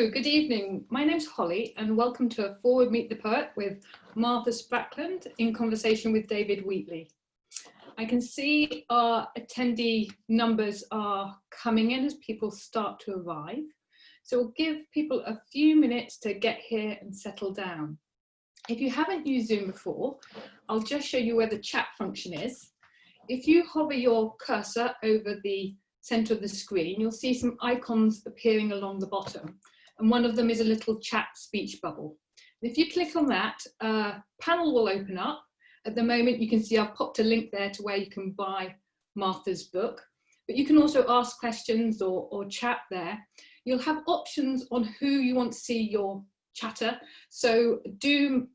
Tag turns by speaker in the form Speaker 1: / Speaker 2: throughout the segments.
Speaker 1: Hello, good evening. My name's Holly and welcome to a Forward Meet the Poet with Martha Sprackland in conversation with David Wheatley. I can see our attendee numbers are coming in as people start to arrive. So we'll give people a few minutes to get here and settle down. If you haven't used Zoom before, I'll just show you where the chat function is. If you hover your cursor over the center of the screen, you'll see some icons appearing along the bottom. And one of them is a little chat speech bubble. If you click on that, a panel will open up. At the moment, you can see I've popped a link there to where you can buy Martha's book, but you can also ask questions or chat there. You'll have options on who you want to see your chatter. So do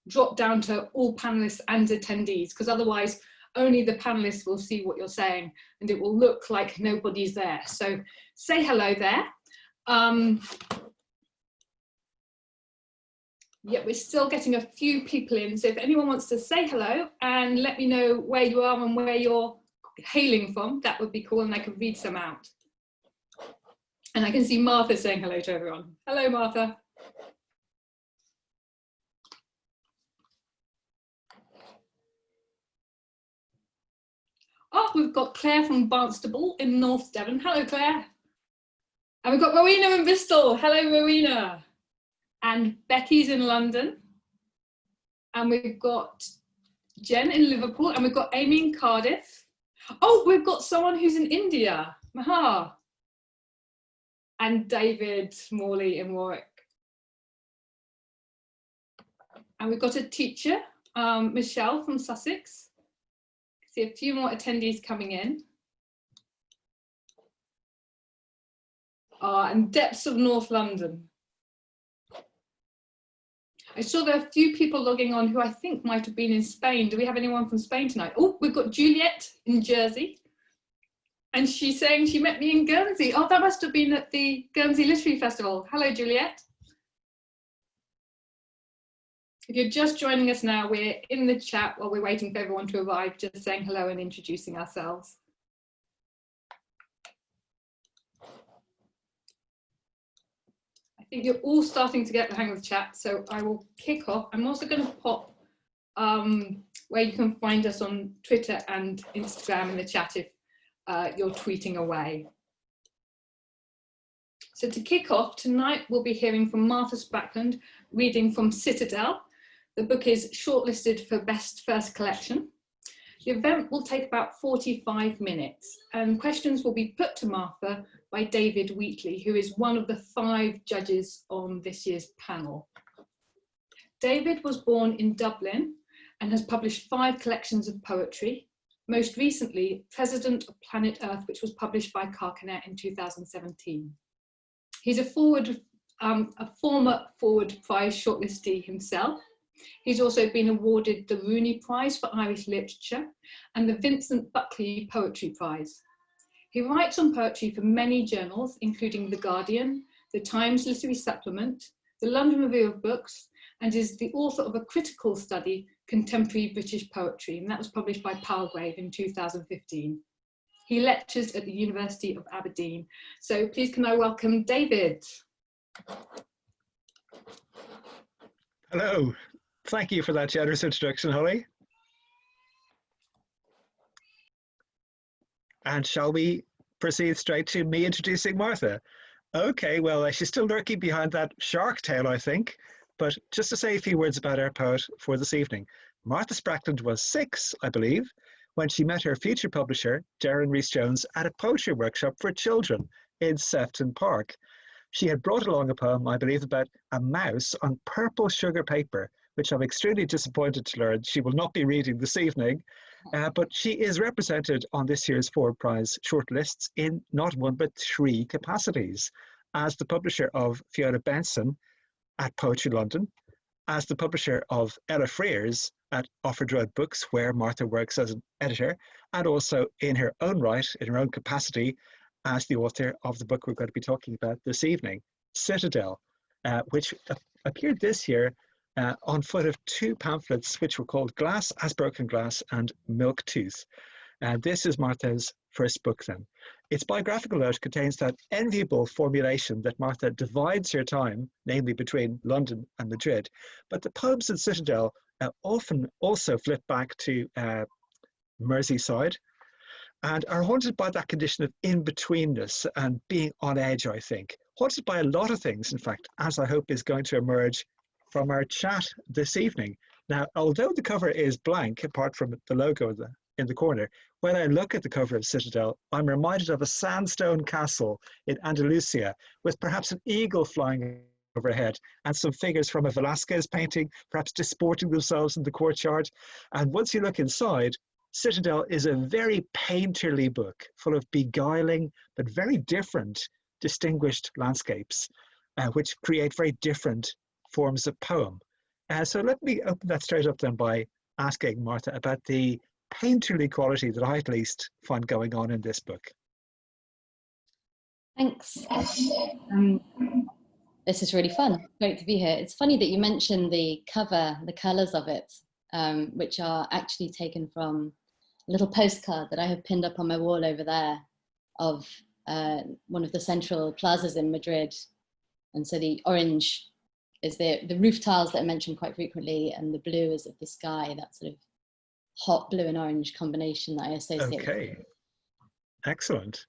Speaker 1: drop down to all panelists and attendees, because otherwise only the panelists will see what you're saying and it will look like nobody's there. So say hello there. Yeah, we're still getting a few people in. So if anyone wants to say hello and let me know where you are and where you're hailing from, that would be cool and I can read some out. And I can see Martha saying hello to everyone. Hello, Martha. Oh, we've got Claire from Barnstable in North Devon. Hello, Claire. And we've got Rowena in Bristol. Hello, Rowena. And Becky's in London. And we've got Jen in Liverpool. And we've got Amy in Cardiff. Oh, we've got someone who's in India. Maha. And David Morley in Warwick. And we've got a teacher, Michelle from Sussex. See a few more attendees coming in. And depths of North London. I saw there are a few people logging on who I think might have been in Spain. Do we have anyone from Spain tonight? Oh, we've got Juliet in Jersey. And she's saying she met me in Guernsey. Oh, that must have been at the Guernsey Literary Festival. Hello, Juliet. If you're just joining us now, we're in the chat while we're waiting for everyone to arrive, just saying hello and introducing ourselves. I think you're all starting to get the hang of the chat, so I will kick off. I'm also going to pop where you can find us on Twitter and Instagram in the chat if you're tweeting away. So to kick off, tonight we'll be hearing from Martha Sprackland, reading from Citadel. The book is shortlisted for Best First Collection. The event will take about 45 minutes and questions will be put to Martha by David Wheatley, who is one of the 5 judges on this year's panel. David was born in Dublin and has published 5 collections of poetry, most recently President of Planet Earth, which was published by Carcanet in 2017. He's a former Forward Prize shortlistee himself. He's also been awarded the Rooney Prize for Irish Literature and the Vincent Buckley Poetry Prize. He writes on poetry for many journals, including The Guardian, The Times Literary Supplement, the London Review of Books, and is the author of a critical study, Contemporary British Poetry, and that was published by Palgrave in 2015. He lectures at the University of Aberdeen. So please can I welcome David.
Speaker 2: Hello. Thank you for that generous introduction, Holly. And shall we proceed straight to me introducing Martha? Okay, well, she's still lurking behind that shark tail, I think. But just to say a few words about our poet for this evening. Martha Sprackland was 6, I believe, when she met her future publisher, Darren Rhys-Jones, at a poetry workshop for children in Sefton Park. She had brought along a poem, I believe, about a mouse on purple sugar paper, which I'm extremely disappointed to learn she will not be reading this evening, but she is represented on this year's Forward Prize shortlists in not 1 but 3 capacities, as the publisher of Fiona Benson at Poetry London, as the publisher of Ella Frears at Offord Road Books, where Martha works as an editor, and also in her own right, in her own capacity, as the author of the book we're going to be talking about this evening, Citadel, which appeared this year on foot of 2 pamphlets which were called Glass as Broken Glass and Milk Tooth. And this is Martha's first book then. Its biographical note contains that enviable formulation that Martha divides her time, namely between London and Madrid. But the poems in Citadel often also flip back to Merseyside and are haunted by that condition of in-betweenness and being on edge, I think. Haunted by a lot of things, in fact, as I hope is going to emerge from our chat this evening. Now, although the cover is blank, apart from the logo in the corner, when I look at the cover of Citadel, I'm reminded of a sandstone castle in Andalusia with perhaps an eagle flying overhead and some figures from a Velázquez painting, perhaps disporting themselves in the courtyard. And once you look inside, Citadel is a very painterly book, full of beguiling but very different, distinguished landscapes, which create very different forms of poem. So let me open that straight up then by asking Martha about the painterly quality that I at least find going on in this book.
Speaker 3: Thanks. This is really fun. Great to be here. It's funny that you mentioned the cover, the colours of it, which are actually taken from a little postcard that I have pinned up on my wall over there of one of the central plazas in Madrid. And so the orange is the roof tiles that I mentioned quite frequently, and the blue is of the sky, that sort of hot blue and orange combination that I associate with.
Speaker 2: Okay, excellent.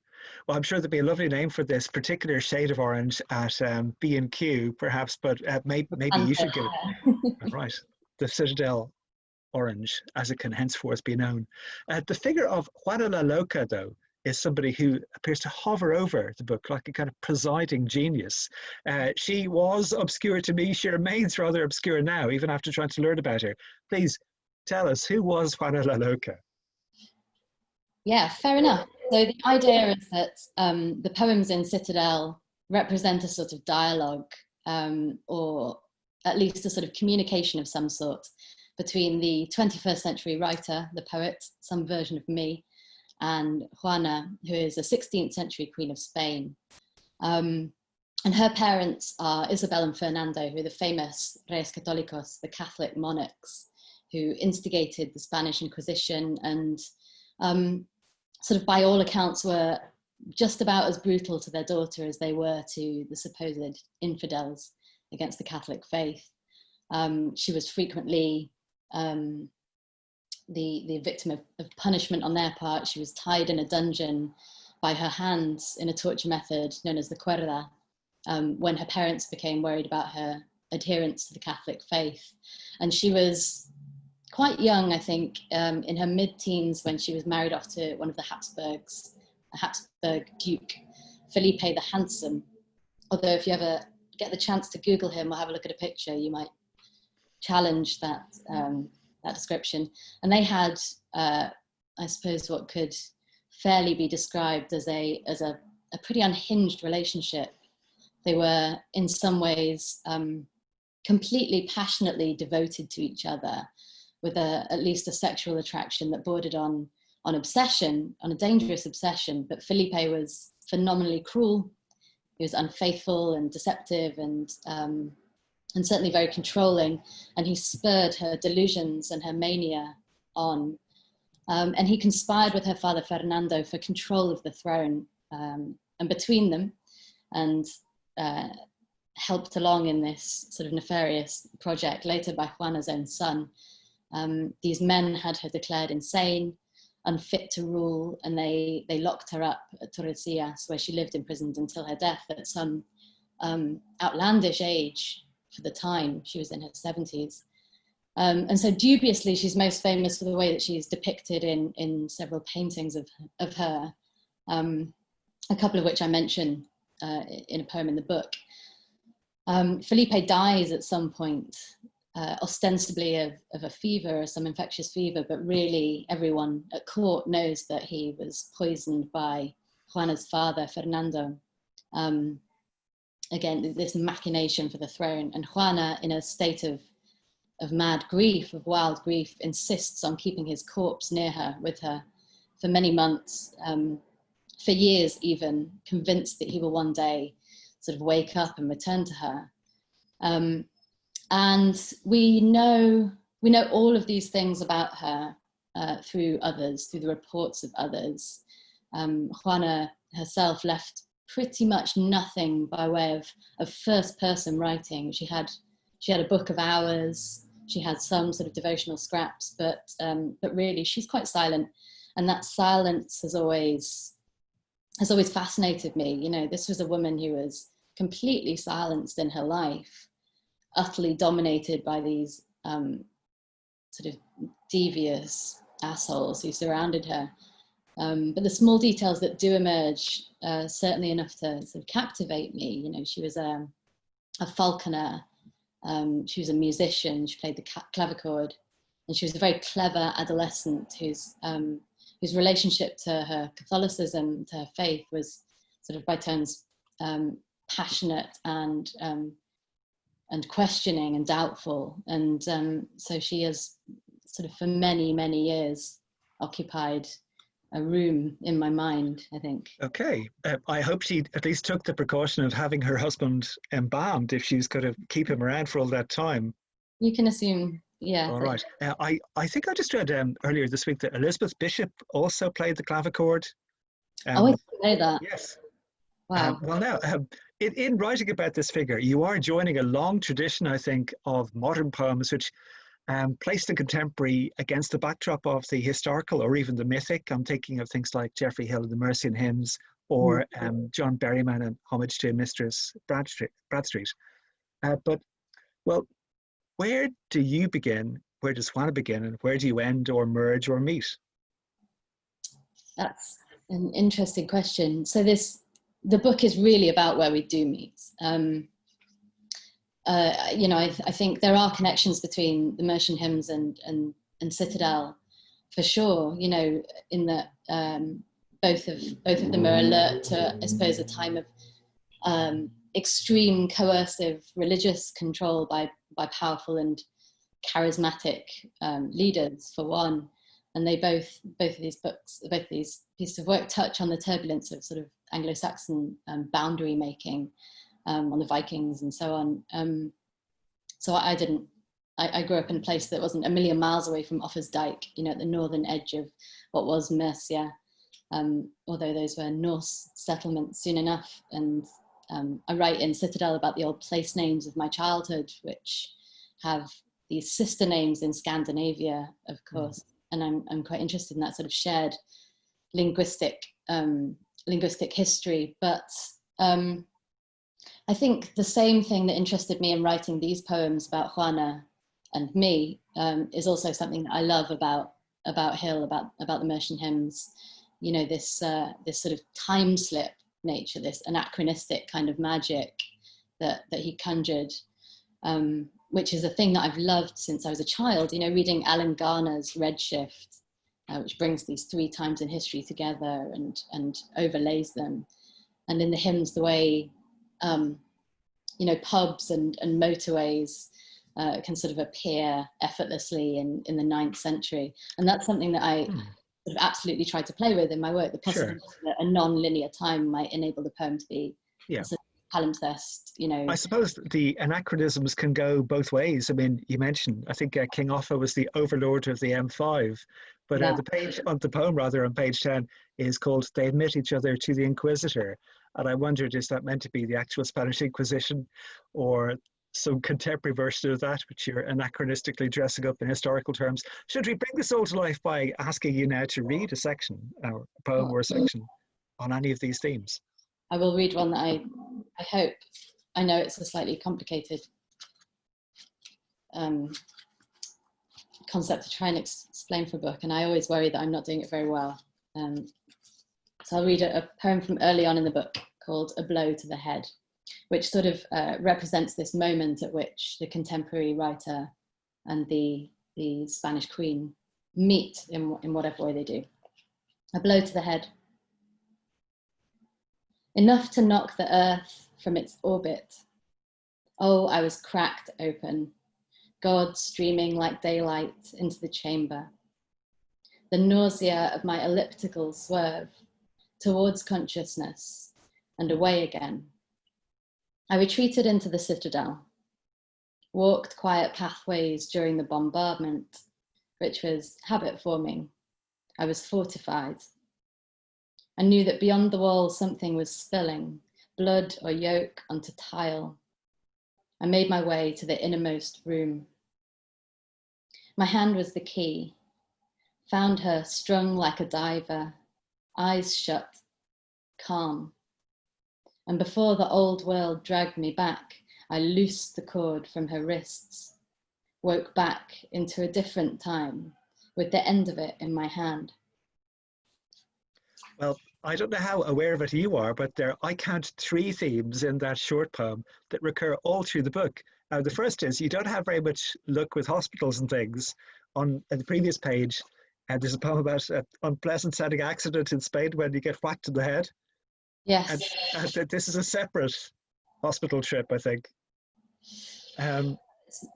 Speaker 2: Well, I'm sure there'd be a lovely name for this particular shade of orange at B&Q, perhaps, but maybe you should give it. Right, the Citadel orange, as it can henceforth be known. The figure of Juana la Loca, though, is somebody who appears to hover over the book like a kind of presiding genius. She was obscure to me. She remains rather obscure now, even after trying to learn about her. Please tell us, who was Juana la Loca?
Speaker 3: Yeah, fair enough. So the idea is that the poems in Citadel represent a sort of dialogue, or at least a sort of communication of some sort between the 21st century writer, the poet, some version of me, and Juana, who is a 16th century queen of Spain. And her parents are Isabel and Fernando, who are the famous Reyes Católicos, the Catholic monarchs, who instigated the Spanish Inquisition and sort of by all accounts were just about as brutal to their daughter as they were to the supposed infidels against the Catholic faith. She was frequently the victim of punishment on their part. She was tied in a dungeon by her hands in a torture method known as the cuerda, when her parents became worried about her adherence to the Catholic faith. And she was quite young, I think, in her mid-teens when she was married off to one of the Habsburgs, a Habsburg Duke, Felipe the Handsome. Although if you ever get the chance to Google him or have a look at a picture, you might challenge that that description. And they had, I suppose, what could fairly be described as a pretty unhinged relationship. They were, in some ways, completely passionately devoted to each other, with at least a sexual attraction that bordered on obsession, on a dangerous obsession. But Felipe was phenomenally cruel. He was unfaithful and deceptive and certainly very controlling. And he spurred her delusions and her mania on. And he conspired with her father Fernando for control of the throne. And between them, and helped along in this sort of nefarious project later by Juana's own son, these men had her declared insane, unfit to rule, and they locked her up at Tordesillas, where she lived imprisoned until her death at some outlandish age for the time. She was in her 70s. And so dubiously, she's most famous for the way that she's depicted in several paintings of her, a couple of which I mention in a poem in the book. Felipe dies at some point, ostensibly of a fever or some infectious fever, but really everyone at court knows that he was poisoned by Juana's father, Fernando. Again, this machination for the throne. And Juana, in a state of mad grief, of wild grief, insists on keeping his corpse near her, with her, for many months, for years even, convinced that he will one day sort of wake up and return to her. And we know all of these things about her through others, through the reports of others. Juana herself left pretty much nothing by way of first-person writing. She had a book of hours. She had some sort of devotional scraps, but really she's quite silent, and that silence has always fascinated me. You know, this was a woman who was completely silenced in her life, utterly dominated by these sort of devious assholes who surrounded her. But the small details that do emerge, certainly enough to sort of captivate me. You know, she was a falconer, she was a musician, she played the clavichord, and she was a very clever adolescent whose relationship to her Catholicism, to her faith, was sort of by turns passionate and questioning and doubtful. And so she has sort of for many, many years occupied a room in my mind, I think.
Speaker 2: Okay. I hope she at least took the precaution of having her husband embalmed if she's going to keep him around for all that time.
Speaker 3: You can assume, yeah.
Speaker 2: All right. I think I just read earlier this week that Elizabeth Bishop also played the clavichord.
Speaker 3: Oh, I didn't know that.
Speaker 2: Yes.
Speaker 3: Wow.
Speaker 2: Well, now, in writing about this figure, you are joining a long tradition, I think, of modern poems which place the contemporary against the backdrop of the historical or even the mythic. I'm thinking of things like Geoffrey Hill and the Mercian Hymns, or John Berryman and Homage to Mistress Bradstreet. But, well, where do you begin? Where does Juana begin? And where do you end or merge or meet?
Speaker 3: That's an interesting question. So the book is really about where we do meet. You know, I think there are connections between the Mercian Hymns and Citadel, for sure. You know, in that both of them are alert to, I suppose, a time of extreme coercive religious control by powerful and charismatic leaders, for one. And they both of these pieces of work touch on the turbulence of sort of Anglo-Saxon boundary making, on the Vikings and so on. So I grew up in a place that wasn't a million miles away from Offa's Dyke, you know, at the northern edge of what was Mercia, although those were Norse settlements soon enough. And I write in Citadel about the old place names of my childhood, which have these sister names in Scandinavia, of course. And I'm quite interested in that sort of shared linguistic history. But I think the same thing that interested me in writing these poems about Juana and me is also something that I love about Hill, about the Mercian Hymns. You know, this sort of time slip nature, this anachronistic kind of magic that he conjured, which is a thing that I've loved since I was a child. You know, reading Alan Garner's Redshift, which brings these 3 times in history together and overlays them. And in the hymns, the way, you know, pubs and motorways can sort of appear effortlessly in the 9th century. And that's something that I sort of absolutely try to play with in my work. The possibility that a non-linear time might enable the poem to be a sort of palimpsest, you know.
Speaker 2: I suppose the anachronisms can go both ways. I mean, you mentioned, I think King Offa was the overlord of the M5, but the page on the poem, rather, on page 10 is called "They Admit Each Other to the Inquisitor." And I wondered, is that meant to be the actual Spanish Inquisition or some contemporary version of that, which you're anachronistically dressing up in historical terms? Should we bring this all to life by asking you now to read a section, or a poem or a section on any of these themes?
Speaker 3: I will read one that I hope, I know it's a slightly complicated concept to try and explain for a book, and I always worry that I'm not doing it very well. So I'll read a poem from early on in the book called "A Blow to the Head," which sort of represents this moment at which the contemporary writer and the Spanish queen meet in whatever way they do. A blow to the head. Enough to knock the earth from its orbit. Oh, I was cracked open, God streaming like daylight into the chamber. The nausea of my elliptical swerve towards consciousness and away again. I retreated into the Citadel, walked quiet pathways during the bombardment, which was habit forming. I was fortified. I knew that beyond the wall something was spilling, blood or yolk onto tile. I made my way to the innermost room. My hand was the key. Found her strung like a diver, eyes shut, calm. And before the old world dragged me back, I loosed the cord from her wrists, woke back into a different time with the end of it in my hand.
Speaker 2: Well, I don't know how aware of it you are, but I count 3 themes in that short poem that recur all through the book. The first is you don't have very much luck with hospitals and things. On the previous page, there's a poem about an unpleasant setting accident in Spain when you get whacked in the head.
Speaker 3: Yes.
Speaker 2: And this is a separate hospital trip, I think.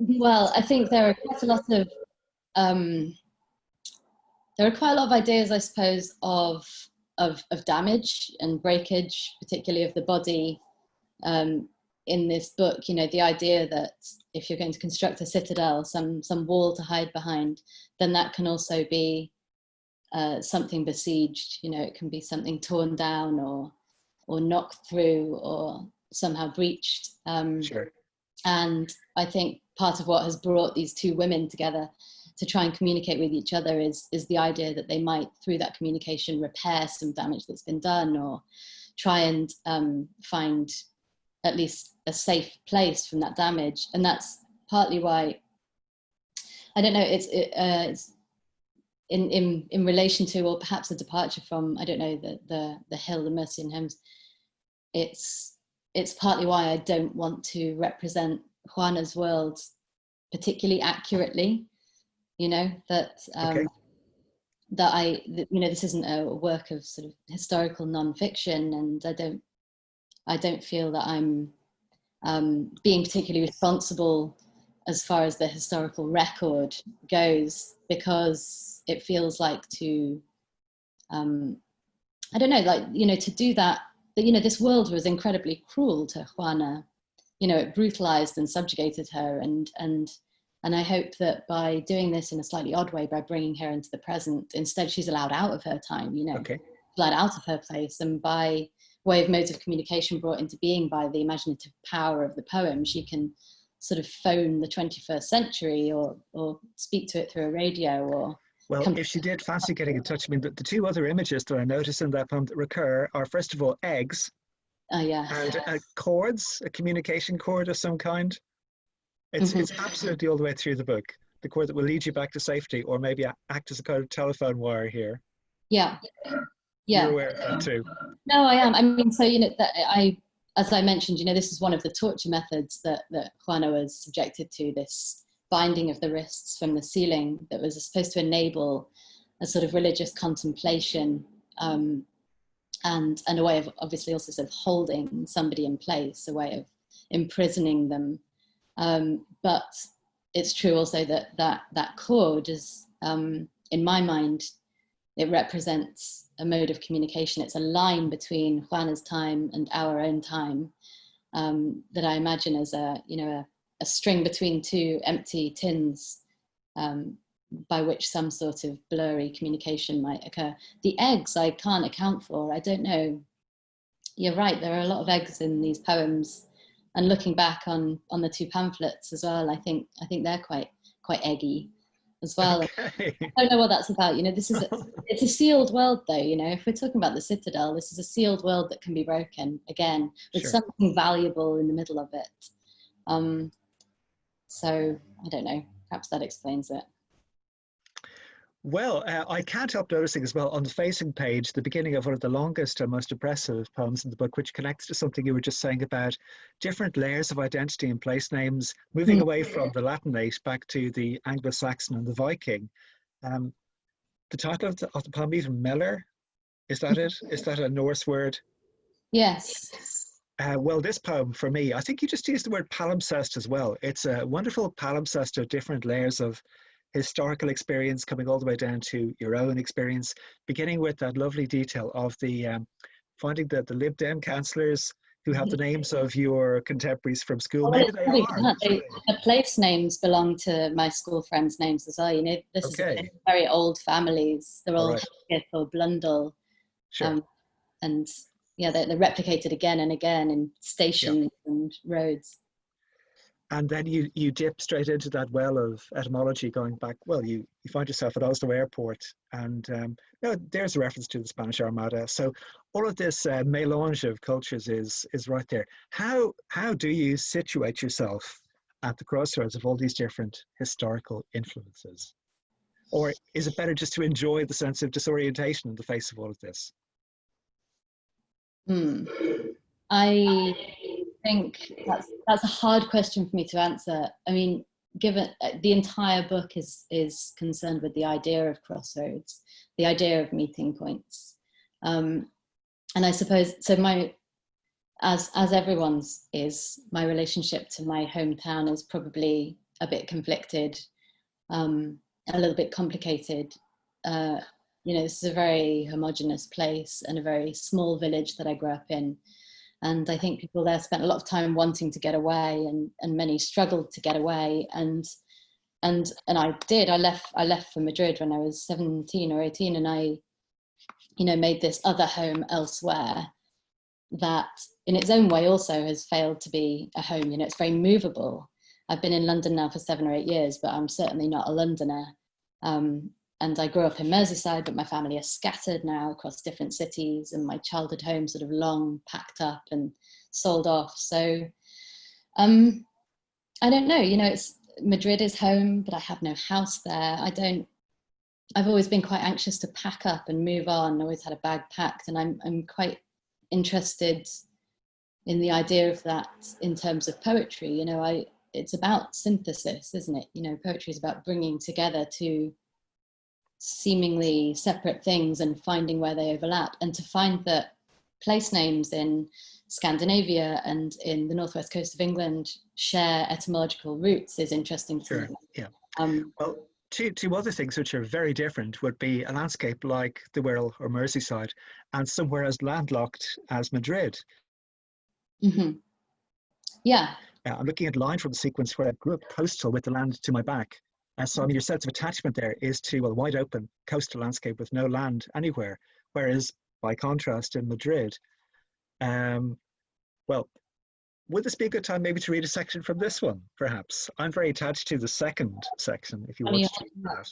Speaker 3: Well, I think there are quite a lot of ideas, I suppose, of damage and breakage, particularly of the body, in this book. You know, the idea that if you're going to construct a citadel, some wall to hide behind, then that can also be something besieged. You know, it can be something torn down or knocked through or somehow breached.
Speaker 2: Sure.
Speaker 3: And I think part of what has brought these 2 women together to try and communicate with each other is the idea that they might, through that communication, repair some damage that's been done, or try and find at least a safe place from that damage. And that's partly why, I don't know, it's in relation to, or perhaps a departure from, I don't know, the Hill, the Mercy and Hymns. It's partly why I don't want to represent Juana's world particularly accurately. You know, that
Speaker 2: Okay.
Speaker 3: this isn't a work of sort of historical non-fiction, and I don't feel that I'm being particularly responsible as far as the historical record goes, because it feels like to I don't know, like, you know, to do that, you know, this world was incredibly cruel to Juana. You know, it brutalized and subjugated her, and I hope that by doing this in a slightly odd way, by bringing her into the present, instead she's allowed out of her time, you know,
Speaker 2: Okay.
Speaker 3: allowed out of her place, and by way of modes of communication brought into being by the imaginative power of the poem, she can sort of phone the 21st century or speak to it through a radio or...
Speaker 2: Well, if she did fancy getting in touch, I mean, the 2 other images that I notice in that poem that recur are, first of all, eggs.
Speaker 3: Oh, yeah.
Speaker 2: And cords, a communication cord of some kind. It's absolutely all the way through the book. The cord that will lead you back to safety, or maybe act as a kind of telephone wire here.
Speaker 3: Yeah.
Speaker 2: You're aware of that too.
Speaker 3: No, I am. I mean, so, you know, as I mentioned, you know, this is one of the torture methods that Juana was subjected to, this binding of the wrists from the ceiling that was supposed to enable a sort of religious contemplation, and a way of obviously also sort of holding somebody in place, a way of imprisoning them. But it's true also that cord is, in my mind, it represents a mode of communication. It's a line between Juana's time and our own time, that I imagine as a string between 2 empty tins, by which some sort of blurry communication might occur. The eggs I can't account for. I don't know. You're right, there are a lot of eggs in these poems. And looking back on the 2 pamphlets as well, I think they're quite eggy as well.
Speaker 2: Okay.
Speaker 3: I don't know what that's about. You know, it's a sealed world though. You know, if we're talking about the Citadel, this is a sealed world that can be broken again with
Speaker 2: Sure.
Speaker 3: something valuable in the middle of it. So I don't know, perhaps that explains it.
Speaker 2: Well, I can't help noticing as well on the facing page, the beginning of one of the longest and most impressive poems in the book, which connects to something you were just saying about different layers of identity and place names, moving away from the Latinate back to the Anglo-Saxon and the Viking. The title of the poem, even Meller, is that it? Is that a Norse word?
Speaker 3: Yes.
Speaker 2: Well, this poem for me, I think you just used the word palimpsest as well. It's a wonderful palimpsest of different layers of historical experience coming all the way down to your own experience, beginning with that lovely detail of the finding that the Lib Dem councillors who have the names of your contemporaries from school.
Speaker 3: Well,
Speaker 2: Maybe
Speaker 3: it's
Speaker 2: they
Speaker 3: probably
Speaker 2: are.
Speaker 3: that.
Speaker 2: Actually.
Speaker 3: The place names belong to my school friends' names as well. You know, this
Speaker 2: Okay.
Speaker 3: is very old families. They're
Speaker 2: All
Speaker 3: all
Speaker 2: right.
Speaker 3: Hesketh or Blundell.
Speaker 2: Sure.
Speaker 3: And yeah, they're replicated again and again in
Speaker 2: Yeah.
Speaker 3: stations and roads.
Speaker 2: And then you dip straight into that well of etymology going back. Well, you find yourself at Oslo Airport, and there's a reference to the Spanish Armada. So all of this melange of cultures is right there. How do you situate yourself at the crossroads of all these different historical influences? Or is it better just to enjoy the sense of disorientation in the face of all of this?
Speaker 3: I think that's a hard question for me to answer. I mean, given the entire book is concerned with the idea of crossroads, the idea of meeting points, and I suppose so. As everyone's is, my relationship to my hometown is probably a bit conflicted, a little bit complicated. You know, this is a very homogenous place and a very small village that I grew up in. And I think people there spent a lot of time wanting to get away, and many struggled to get away. And I did. I left for Madrid when I was 17 or 18, and I, you know, made this other home elsewhere that in its own way also has failed to be a home. You know, it's very movable. I've been in London now for 7 or 8 years, but I'm certainly not a Londoner. And I grew up in Merseyside, but my family are scattered now across different cities, and my childhood home sort of long packed up and sold off. So I don't know, you know, Madrid is home, but I have no house there. I've always been quite anxious to pack up and move on, always had a bag packed, and I'm quite interested in the idea of that in terms of poetry. You know, it's about synthesis, isn't it? You know, poetry is about bringing together two seemingly separate things and finding where they overlap, and to find that place names in Scandinavia and in the northwest coast of England share etymological roots is interesting to
Speaker 2: Sure.
Speaker 3: me.
Speaker 2: Yeah. Well, two other things which are very different would be a landscape like the Wirral or Merseyside and somewhere as landlocked as Madrid.
Speaker 3: Mm-hmm. Yeah.
Speaker 2: I'm looking at a line from the sequence where I grew up coastal with the land to my back. So I mean, your sense of attachment there is to a wide open coastal landscape with no land anywhere. Whereas by contrast in Madrid, well, would this be a good time maybe to read a section from this one, perhaps? I'm very attached to the second section, if you want to read that.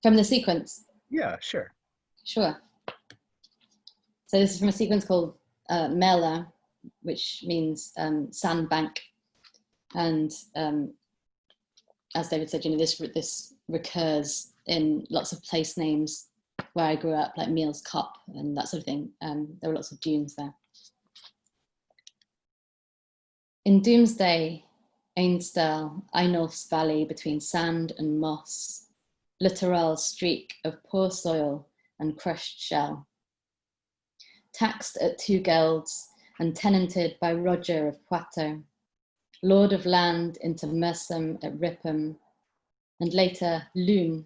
Speaker 3: From the sequence?
Speaker 2: Yeah, sure.
Speaker 3: Sure. So this is from a sequence called Mela, which means sandbank. And as David said, you know, this recurs in lots of place names where I grew up, like Meals Cop and that sort of thing. There were lots of dunes there. In Doomsday, Ainsdale, Einolf's valley between sand and moss, littoral streak of poor soil and crushed shell. Taxed at 2 gelds and tenanted by Roger of Poitou, lord of land into Mersum at Ripham, and later Loon,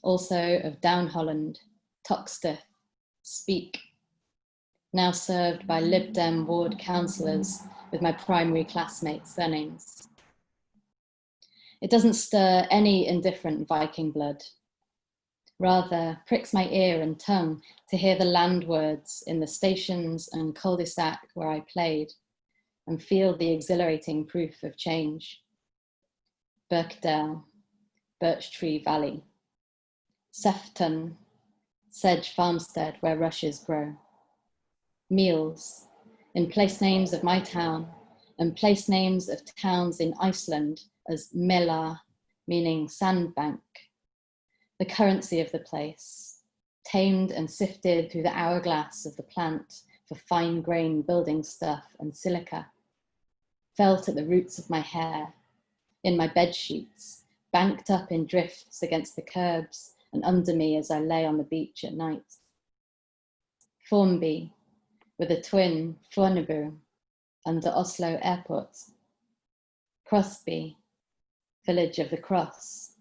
Speaker 3: also of Down Holland, Toxteth, Speke, now served by Lib Dem ward councillors with my primary classmates' surnames. It doesn't stir any indifferent Viking blood, rather pricks my ear and tongue to hear the land words in the stations and cul-de-sac where I played, and feel the exhilarating proof of change. Birkdale, Birch Tree Valley, Sefton, Sedge Farmstead where rushes grow. Meals, in place names of my town, and place names of towns in Iceland as Mela, meaning sandbank. The currency of the place, tamed and sifted through the hourglass of the plant for fine grain building stuff and silica, felt at the roots of my hair, in my bed sheets, banked up in drifts against the curbs and under me as I lay on the beach at night. Formby, with a twin Fornebu under Oslo Airport. Crosby, village of the Cross.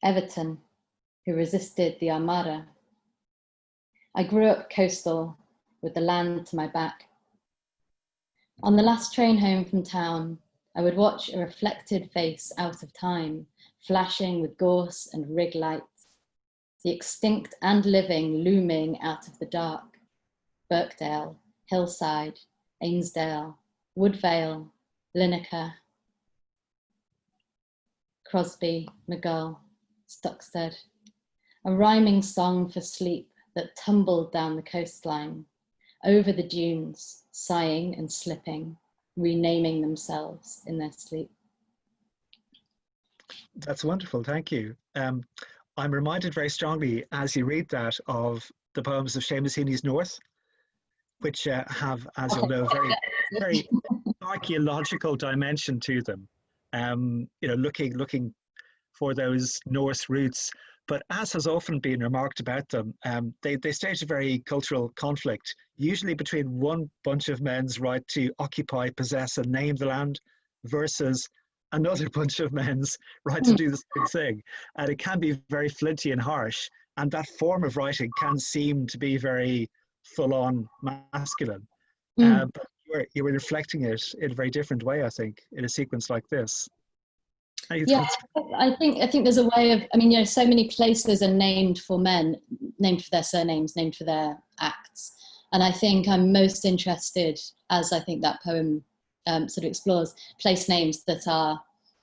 Speaker 3: Everton, who resisted the Armada. I grew up coastal with the land to my back, On the last train home from town, I would watch a reflected face out of time, flashing with gorse and rig light, the extinct and living looming out of the dark. Birkdale, Hillside, Ainsdale, Woodvale, Lineker, Crosby, McGull, Stockstead. A rhyming song for sleep that tumbled down the coastline, over the dunes, sighing and slipping, renaming themselves in their sleep.
Speaker 2: That's wonderful, thank you. I'm reminded very strongly as you read that of the poems of Seamus Heaney's North, which have, as you'll know, very archaeological dimension to them. Looking for those Norse roots. But as has often been remarked about them, they stage a very cultural conflict, usually between one bunch of men's right to occupy, possess, and name the land versus another bunch of men's right to do the same thing. And it can be very flinty and harsh. And that form of writing can seem to be very full-on masculine. But you were reflecting it in a very different way, I think, in a sequence like this.
Speaker 3: Yeah, I think there's a way of, I mean, so many places are named for men, named for their surnames, named for their acts. And I think I'm most interested, as I think that poem sort of explores, place names that are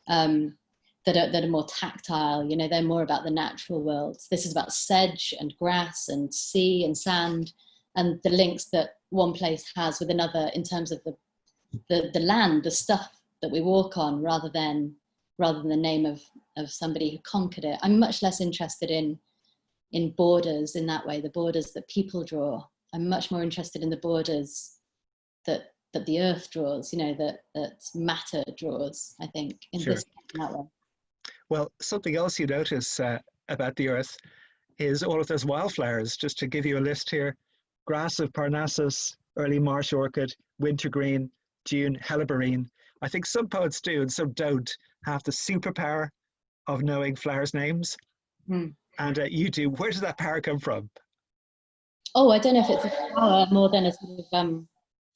Speaker 3: more tactile. They're more about the natural world. This is about sedge and grass and sea and sand, and the links that one place has with another in terms of the land, the stuff that we walk on, rather than the name of somebody who conquered it. I'm much less interested in borders in that way, the borders that people draw. I'm much more interested in the borders that the earth draws, that matter draws, I think, in that way.
Speaker 2: Well, something else you notice about the earth is all of those wildflowers. Just to give you a list here: grass of Parnassus, early marsh orchid, wintergreen, June helleborine. I think some poets do and some don't have the superpower of knowing flowers' names. And you do. Where does that power come from?
Speaker 3: Oh, I don't know if it's a power more than a sort of,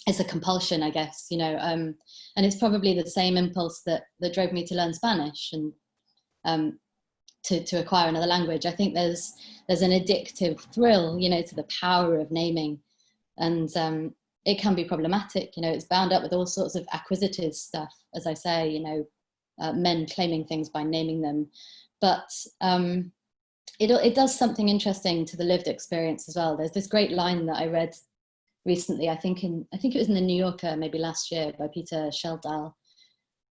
Speaker 3: it's a compulsion, I guess, and it's probably the same impulse that drove me to learn Spanish and to acquire another language. I think there's an addictive thrill, to the power of naming, and it can be problematic. It's bound up with all sorts of acquisitive stuff, as I say, men claiming things by naming them, but it does something interesting to the lived experience as well. There's this great line that I read recently, I think it was in the New Yorker, maybe last year, by Peter Sheldal,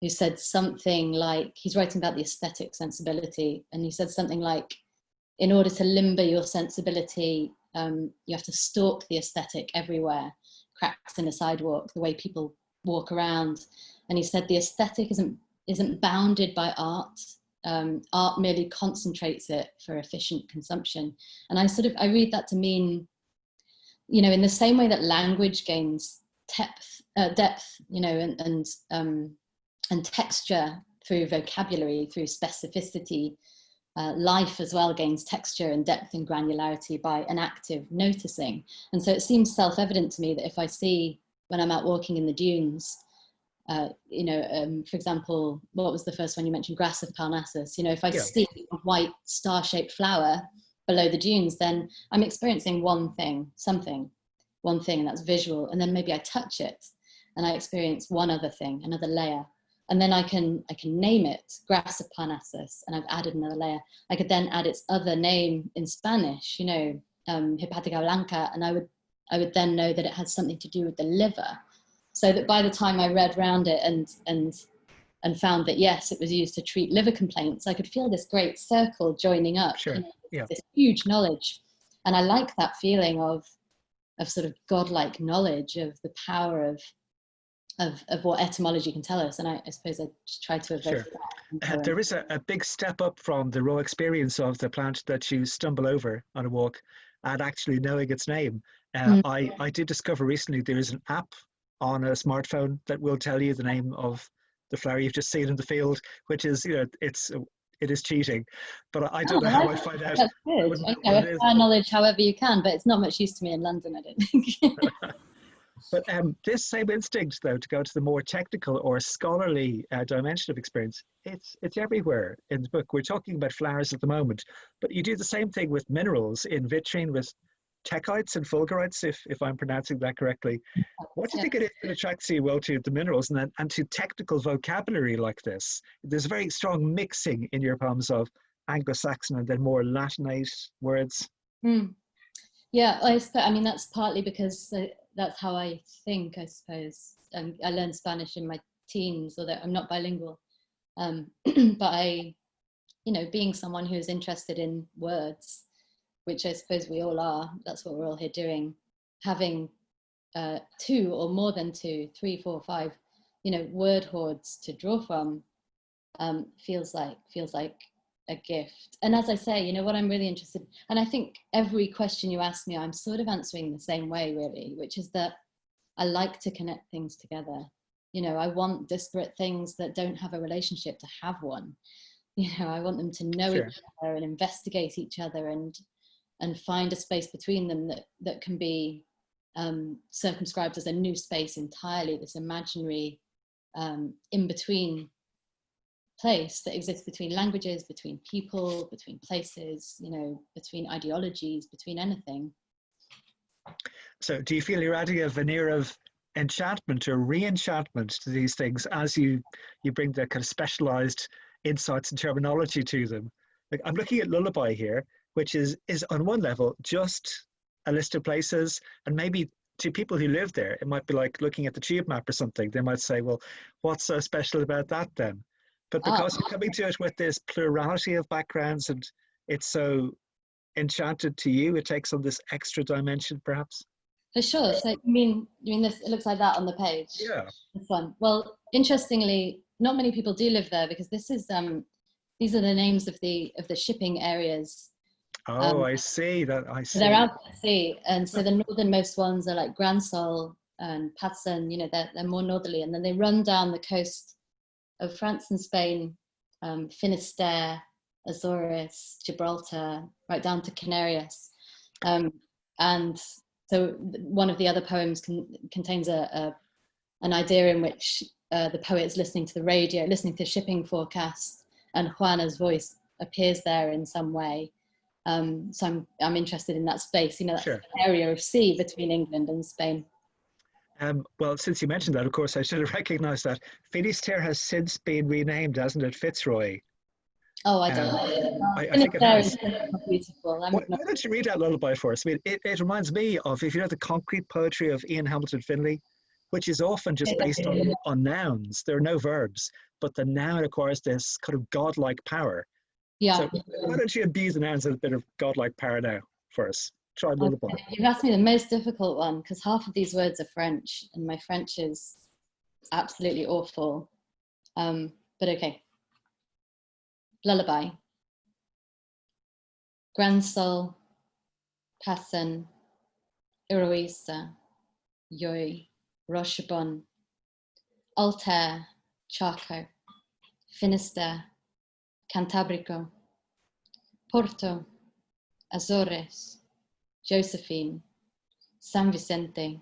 Speaker 3: who said something like, he's writing about the aesthetic sensibility, and he said something like, in order to limber your sensibility, you have to stalk the aesthetic everywhere, cracks in a sidewalk, the way people walk around. And he said the aesthetic isn't bounded by art. Art merely concentrates it for efficient consumption. And I read that to mean, in the same way that language gains depth, and texture through vocabulary, through specificity, life as well gains texture and depth and granularity by an active noticing. And so it seems self-evident to me that if I see, when I'm out walking in the dunes, for example, what was the first one you mentioned? Grass of Parnassus. If I see a white star-shaped flower below the dunes, then I'm experiencing one thing, and that's visual. And then maybe I touch it and I experience one other thing, another layer. And then I can name it Grass of Parnassus, and I've added another layer. I could then add its other name in Spanish, Hepatica Blanca, and I would then know that it has something to do with the liver. So that by the time I read round it and found that, yes, it was used to treat liver complaints, I could feel this great circle joining up, this huge knowledge. And I like that feeling of sort of godlike knowledge of the power of what etymology can tell us. And I suppose I just try to evoke that.
Speaker 2: There is a big step up from the raw experience of the plant that you stumble over on a walk and actually knowing its name. I did discover recently there is an app on a smartphone that will tell you the name of the flower you've just seen in the field, which is, it is cheating, but I don't know how I find out.
Speaker 3: That's good. Acquire knowledge however you can, but it's not much use to me in London, I don't think.
Speaker 2: But this same instinct, though, to go to the more technical or scholarly dimension of experience, it's everywhere in the book. We're talking about flowers at the moment, but you do the same thing with minerals in vitrine with techites and fulgurites, if I'm pronouncing that correctly. What do you think it is that attracts you, well, to the minerals and to technical vocabulary like this? There's a very strong mixing in your poems of Anglo-Saxon and then more Latinate words.
Speaker 3: Yeah, I mean, that's partly because that's how I think, I suppose. I learned Spanish in my teens, although I'm not bilingual. But I, being someone who's interested in words, which I suppose we all are, that's what we're all here doing, having two or more than two, 3, 4, 5, word hordes to draw from feels like a gift. And as I say, what I'm really interested in, and I think every question you ask me, I'm sort of answering the same way, really, which is that I like to connect things together. I want disparate things that don't have a relationship to have one. I want them to know each other and investigate each other and find a space between them that can be circumscribed as a new space entirely, this imaginary in-between place that exists between languages, between people, between places, between ideologies, between anything.
Speaker 2: So do you feel you're adding a veneer of enchantment or re-enchantment to these things as you bring the kind of specialized insights and terminology to them? Like, I'm looking at Lullaby here, which is on one level just a list of places, and maybe to people who live there, it might be like looking at the tube map or something. They might say, well, what's so special about that then? But because you're coming to it with this plurality of backgrounds and it's so enchanted to you, it takes on this extra dimension, perhaps?
Speaker 3: For sure. So you mean this? It looks like that on the page.
Speaker 2: Yeah.
Speaker 3: This one. Well, interestingly, not many people do live there because this is these are the names of the shipping areas.
Speaker 2: Oh, I see that. I see.
Speaker 3: They're out at sea, and so the northernmost ones are like Gran Sol and Patson. They're more northerly, and then they run down the coast of France and Spain, Finisterre, Azores, Gibraltar, right down to Canarias. And so one of the other poems contains an idea in which the poet is listening to the radio, listening to shipping forecast, and Juana's voice appears there in some way. So I'm interested in that space, that area of sea between England and Spain.
Speaker 2: Well, since you mentioned that, of course, I should have recognised that. Finisterre has since been renamed, hasn't it? Fitzroy.
Speaker 3: Oh, I don't know.
Speaker 2: I think it has.
Speaker 3: Beautiful.
Speaker 2: Why don't you read that lullaby for us? I mean, it reminds me of, if you know, the concrete poetry of Ian Hamilton Finlay, which is often just based on nouns. There are no verbs, but the noun acquires this kind of godlike power.
Speaker 3: Yeah.
Speaker 2: So why don't you abuse the nouns with a bit of godlike power now for us? Try lullaby.
Speaker 3: Okay. You've asked me the most difficult one because half of these words are French and my French is absolutely awful. But okay. Lullaby. Gran Sol, Passan, Eroisa, Yoi, Rochebon, Altair, Charco, Finisterre, Cantabrico, Porto, Azores, Josephine, San Vicente,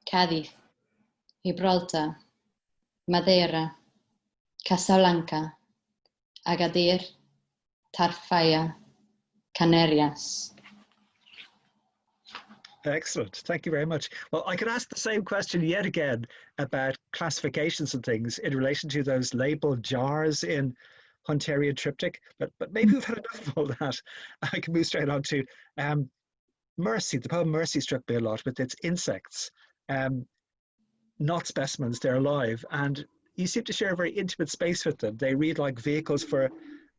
Speaker 3: Cádiz, Gibraltar, Madeira, Casablanca, Agadir, Tarfaya, Canarias.
Speaker 2: Excellent. Thank you very much. Well, I could ask the same question yet again about classifications and things in relation to those labeled jars in Hunterian triptych, but maybe we've had enough of all that. I can move straight on to Mercy. The poem Mercy struck me a lot with its insects, not specimens, they're alive, and you seem to share a very intimate space with them. They read like vehicles for a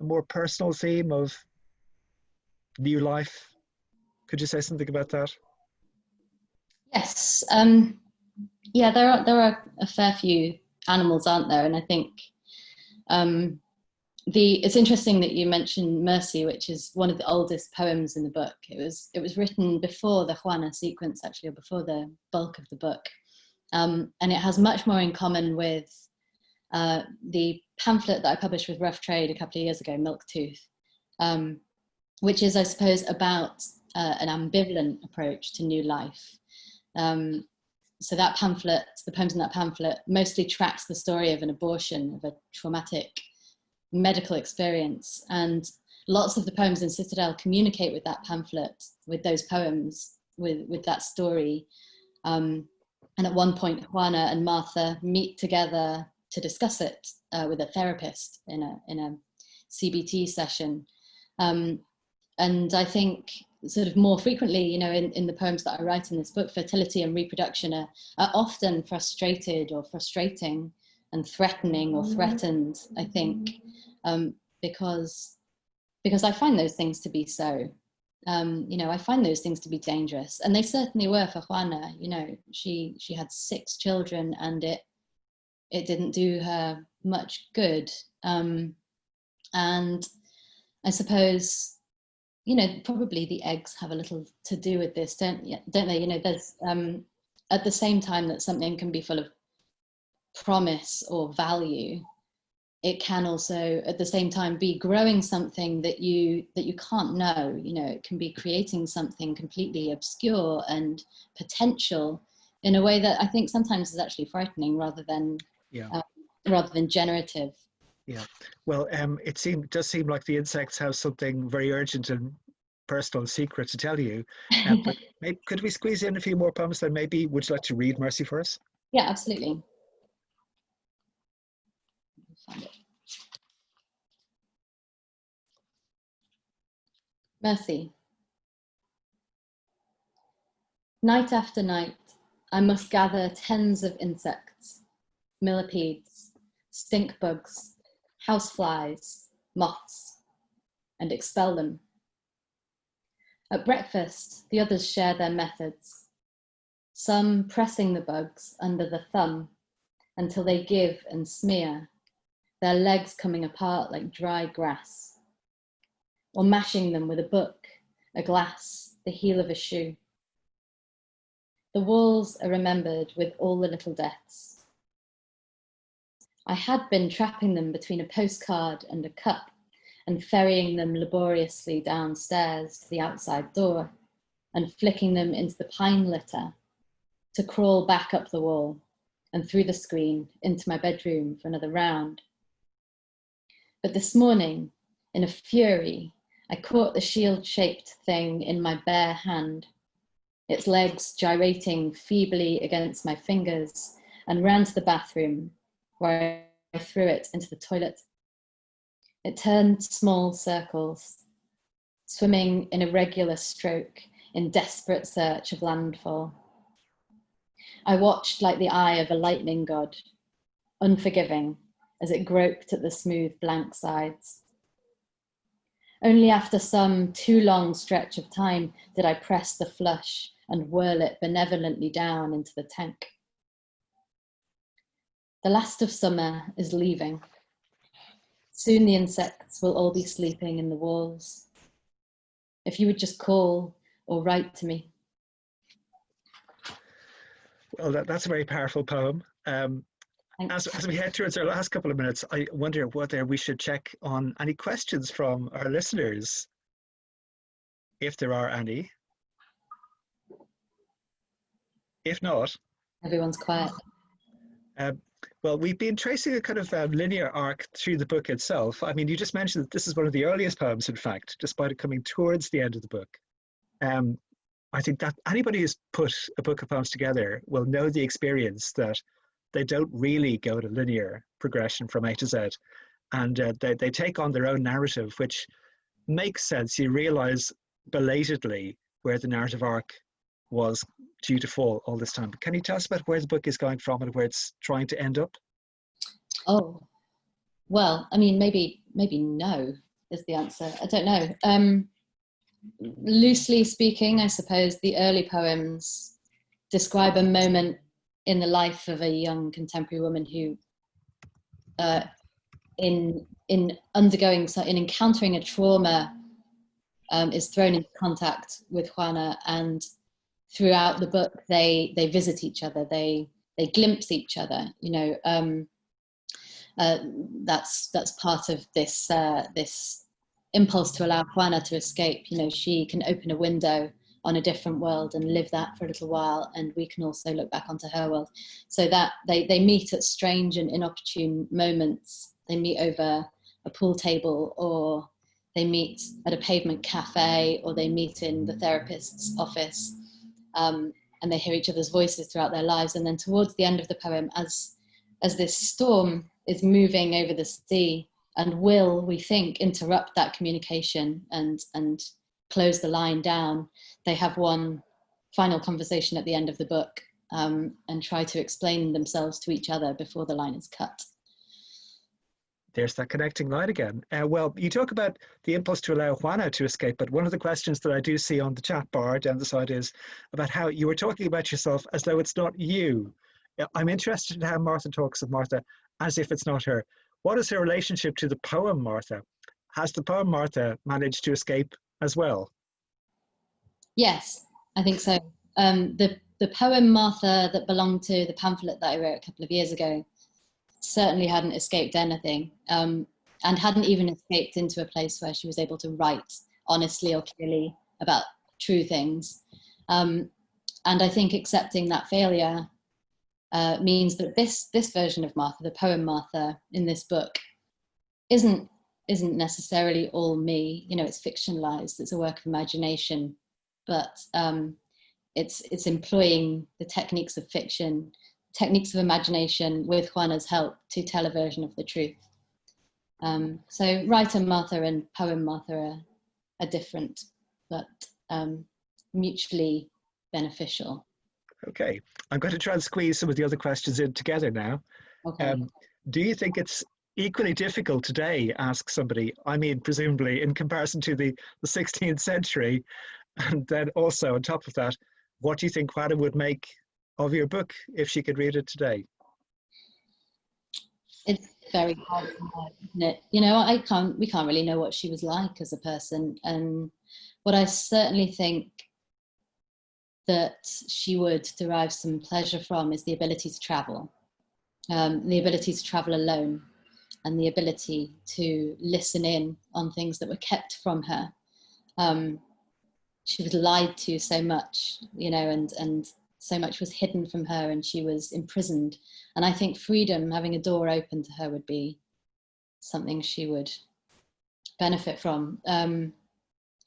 Speaker 2: more personal theme of new life. Could you say something about that?
Speaker 3: Yes. Yeah, there are a fair few animals, aren't there? And I think it's interesting that you mentioned Mercy, which is one of the oldest poems in the book. It was written before the Juana sequence, actually, or before the bulk of the book. And it has much more in common with the pamphlet that I published with Rough Trade a couple of years ago, Milktooth, which is, I suppose, about an ambivalent approach to new life. so that pamphlet, the poems in that pamphlet, mostly tracks the story of an abortion, of a traumatic medical experience. And lots of the poems in Citadel communicate with that pamphlet, with those poems, with that story. And at one point, Juana and Martha meet together to discuss it with a therapist in a CBT session. And I think sort of more frequently, you know, in the poems that I write in this book, fertility and reproduction are often frustrated or frustrating and threatening or threatened, I think, because I find those things to be so. You know, I find those things to be dangerous, and they certainly were for Juana. You know, she had 6 children, and it didn't do her much good. And I suppose, you know, probably the eggs have a little to do with this, don't they? You know, there's at the same time that something can be full of promise or value, it can also at the same time be growing something that you can't know. You know, it can be creating something completely obscure and potential in a way that I think sometimes is actually frightening rather than generative.
Speaker 2: Yeah, well, it does seem like the insects have something very urgent and personal secret to tell you. But maybe, could we squeeze in a few more poems then? Maybe would you like to read Mercy for us?
Speaker 3: Yeah, absolutely. Find it. Mercy. Night after night, I must gather tens of insects, millipedes, stink bugs, houseflies, moths, and expel them. At breakfast, the others share their methods, some pressing the bugs under the thumb until they give and smear, their legs coming apart like dry grass, or mashing them with a book, a glass, the heel of a shoe. The walls are remembered with all the little deaths. I had been trapping them between a postcard and a cup and ferrying them laboriously downstairs to the outside door and flicking them into the pine litter to crawl back up the wall and through the screen into my bedroom for another round. But this morning, in a fury, I caught the shield-shaped thing in my bare hand, its legs gyrating feebly against my fingers, and ran to the bathroom, where I threw it into the toilet. It turned small circles, swimming in a regular stroke in desperate search of landfall. I watched like the eye of a lightning god, unforgiving as it groped at the smooth blank sides. Only after some too long stretch of time did I press the flush and whirl it benevolently down into the tank. The last of summer is leaving. Soon the insects will all be sleeping in the walls. If you would just call or write to me.
Speaker 2: Well, that's a very powerful poem. As we head towards our last couple of minutes, I wonder whether we should check on any questions from our listeners, if there are any. If not,
Speaker 3: everyone's quiet.
Speaker 2: Well, we've been tracing a kind of linear arc through the book itself. I mean, you just mentioned that this is one of the earliest poems, in fact, despite it coming towards the end of the book. I think that anybody who's put a book of poems together will know the experience that they don't really go to linear progression from A to Z. And they take on their own narrative, which makes sense. You realize belatedly where the narrative arc was due to fall all this time. But can you tell us about where the book is going from and where it's trying to end up?
Speaker 3: Oh, well, I mean, maybe no is the answer. I don't know. Loosely speaking, I suppose the early poems describe a moment in the life of a young contemporary woman who, in encountering a trauma, is thrown into contact with Juana, and throughout the book they visit each other, they glimpse each other. You know, that's part of this impulse to allow Juana to escape. You know, she can open a window on a different world and live that for a little while, and we can also look back onto her world. So that they meet at strange and inopportune moments. They meet over a pool table, or they meet at a pavement cafe, or they meet in the therapist's office, and they hear each other's voices throughout their lives. And then towards the end of the poem, as this storm is moving over the sea and will, we think, interrupt that communication and close the line down, they have one final conversation at the end of the book, and try to explain themselves to each other before the line is cut.
Speaker 2: There's that connecting line again. Well, you talk about the impulse to allow Juana to escape, but one of the questions that I do see on the chat bar down the side is about how you were talking about yourself as though it's not you. I'm interested in how Martha talks of Martha as if it's not her. What is her relationship to the poem Martha? Has the poem Martha managed to escape as well?
Speaker 3: Yes, I think so. The poem Martha that belonged to the pamphlet that I wrote a couple of years ago certainly hadn't escaped anything, and hadn't even escaped into a place where she was able to write honestly or clearly about true things. And I think accepting that failure means that this version of Martha, the poem Martha in this book, isn't necessarily all me. You know, it's fictionalized, it's a work of imagination, but it's employing the techniques of fiction, techniques of imagination with Juana's help to tell a version of the truth. So writer Martha and poem Martha are different, but mutually beneficial.
Speaker 2: Okay, I'm going to try and squeeze some of the other questions in together now.
Speaker 3: Okay.
Speaker 2: Do you think it's equally difficult today, ask somebody, I mean, presumably in comparison to the 16th century, and then also on top of that, what do you think Juana would make of your book if she could read it today?
Speaker 3: It's very hard to know, isn't it? You know, we can't really know what she was like as a person. And what I certainly think that she would derive some pleasure from is the ability to travel, the ability to travel alone, and the ability to listen in on things that were kept from her. She was lied to so much, you know, and so much was hidden from her, and she was imprisoned. And I think freedom, having a door open to her, would be something she would benefit from.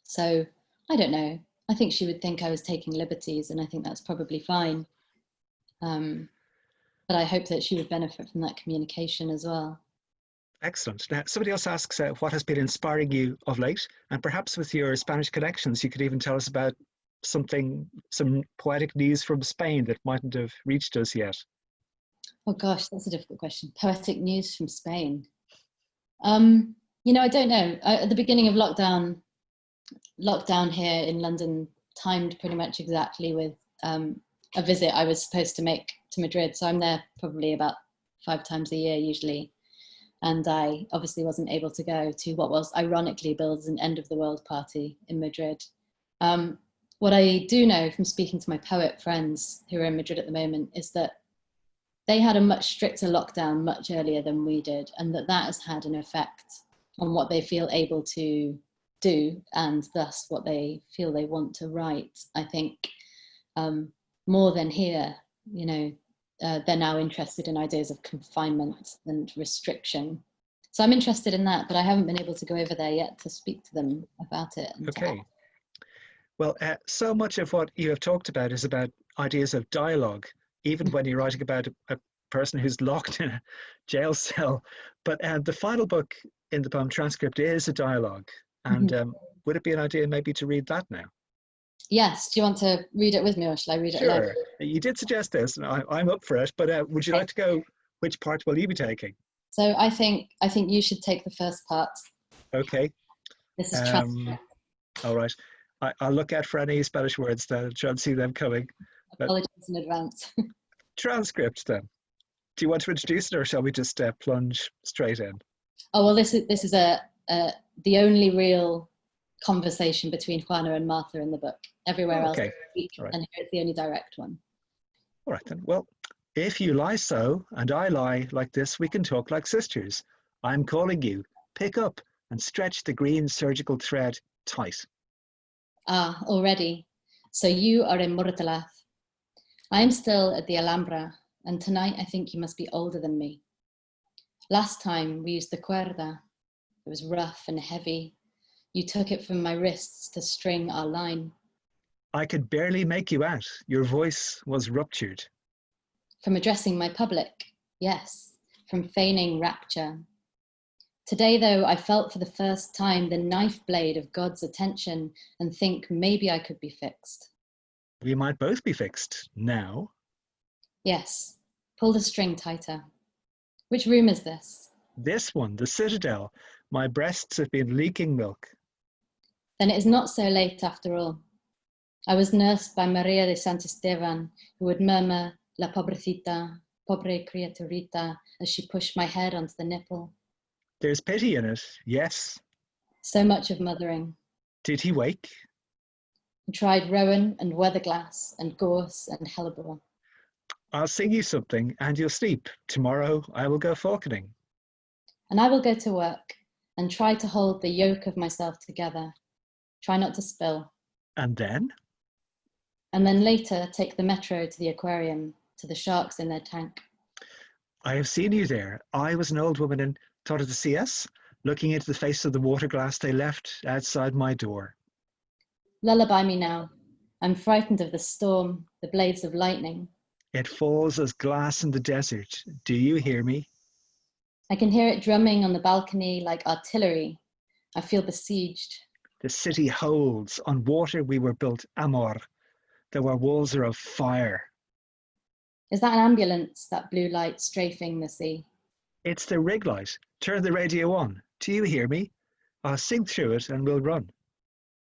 Speaker 3: So I don't know. I think she would think I was taking liberties, and I think that's probably fine. But I hope that she would benefit from that communication as well.
Speaker 2: Excellent. Now, somebody else asks what has been inspiring you of late, and perhaps with your Spanish connections, you could even tell us about some poetic news from Spain that mightn't have reached us yet.
Speaker 3: Oh gosh, that's a difficult question. Poetic news from Spain. You know, I don't know. At the beginning of lockdown here in London timed pretty much exactly with a visit I was supposed to make to Madrid. So I'm there probably about 5 times a year usually. And I obviously wasn't able to go to what was ironically billed as an end of the world party in Madrid. What I do know from speaking to my poet friends who are in Madrid at the moment is that they had a much stricter lockdown much earlier than we did, and that has had an effect on what they feel able to do, and thus what they feel they want to write. I think more than here, you know, they're now interested in ideas of confinement and restriction. So I'm interested in that, but I haven't been able to go over there yet to speak to them about it.
Speaker 2: Okay. Well, so much of what you have talked about is about ideas of dialogue, even when you're writing about a person who's locked in a jail cell. But the final book in the poem Transcript is a dialogue. And would it be an idea maybe to read that now?
Speaker 3: Yes. Do you want to read it with me, or shall I read it
Speaker 2: aloud?
Speaker 3: Sure.
Speaker 2: You did suggest this, and I'm up for it, but would you like to go, which part will you be taking?
Speaker 3: So I think you should take the first part.
Speaker 2: Okay.
Speaker 3: This is Transcript.
Speaker 2: All right. I'll look out for any Spanish words then, try and see them coming.
Speaker 3: Apologies in advance.
Speaker 2: Transcript then. Do you want to introduce it, or shall we just plunge straight in?
Speaker 3: Oh, well, this is the only real conversation between Juana and Martha in the book. Everywhere else, speak, right. And here it's the only direct one.
Speaker 2: All right then. Well, if you lie so and I lie like this, we can talk like sisters. I'm calling you. Pick up and stretch the green surgical thread tight.
Speaker 3: Ah, already. So you are in Mortalaz. I am still at the Alhambra, and tonight I think you must be older than me. Last time we used the cuerda. It was rough and heavy. You took it from my wrists to string our line.
Speaker 2: I could barely make you out. Your voice was ruptured.
Speaker 3: From addressing my public, yes, from feigning rapture. Today, though, I felt for the first time the knife blade of God's attention and think maybe I could be fixed.
Speaker 2: We might both be fixed now.
Speaker 3: Yes, pull the string tighter. Which room is this?
Speaker 2: This one, the Citadel. My breasts have been leaking milk.
Speaker 3: Then it is not so late after all. I was nursed by Maria de Santisteban, who would murmur, La pobrecita, pobre criaturita, as she pushed my head onto the nipple.
Speaker 2: There's pity in it, yes.
Speaker 3: So much of mothering.
Speaker 2: Did he wake?
Speaker 3: I tried rowan and weatherglass and gorse and hellebore.
Speaker 2: I'll sing you something and you'll sleep. Tomorrow I will go falconing.
Speaker 3: And I will go to work and try to hold the yoke of myself together. Try not to spill.
Speaker 2: And then?
Speaker 3: And then later take the metro to the aquarium, to the sharks in their tank.
Speaker 2: I have seen you there. I was an old woman in Torre de Cias, looking into the face of the water glass they left outside my door.
Speaker 3: Lullaby me now. I'm frightened of the storm, the blades of lightning.
Speaker 2: It falls as glass in the desert. Do you hear me?
Speaker 3: I can hear it drumming on the balcony like artillery. I feel besieged.
Speaker 2: The city holds. On water we were built, Amor, though our walls are of fire.
Speaker 3: Is that an ambulance, that blue light strafing the sea?
Speaker 2: It's the rig light. Turn the radio on. Do you hear me? I'll sing through it and we'll run.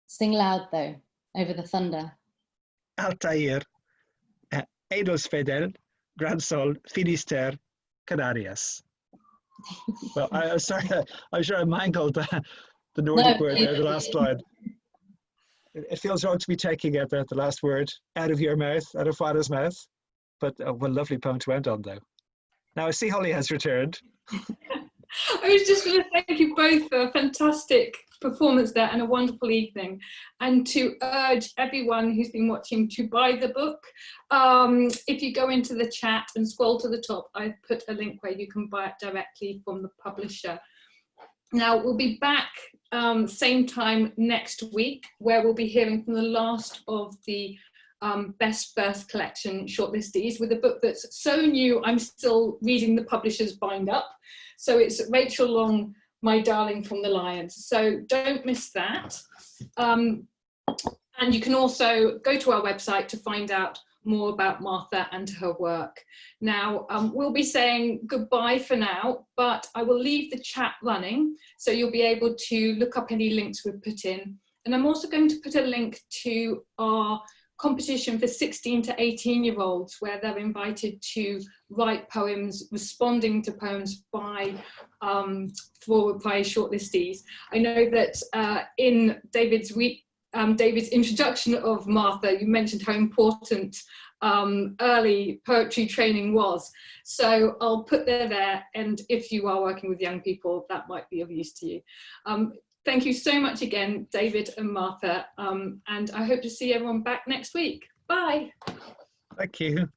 Speaker 3: Sing loud, though, over the thunder.
Speaker 2: Altair, Eidos Fidel, Gran Sol, Finisterre, Canarias. Well, I'm sorry, I'm sure I mangled the Nordic word there, the last line. It feels wrong to be taking the last word out of your mouth, out of Juana's mouth. But what a lovely poem to end on, though. Now, I see Holly has returned.
Speaker 1: I was just going to thank you both for a fantastic performance there and a wonderful evening, and to urge everyone who's been watching to buy the book. If you go into the chat and scroll to the top, I've put a link where you can buy it directly from the publisher. Now, we'll be back same time next week, where we'll be hearing from the last of the Best First Collection shortlistees, with a book that's so new I'm still reading the publisher's bind up. So it's Rachel Long, My Darling from the Lions. So don't miss that. And you can also go to our website to find out more about Martha and her work. Now, we'll be saying goodbye for now, but I will leave the chat running so you'll be able to look up any links we've put in. And I'm also going to put a link to our competition for 16 to 18-year-olds, where they're invited to write poems responding to poems by shortlistees. I know that in David's introduction of Martha, you mentioned how important early poetry training was. So I'll put there, and if you are working with young people, that might be of use to you. Thank you so much again, David and Martha, and I hope to see everyone back next week. Bye.
Speaker 2: Thank you.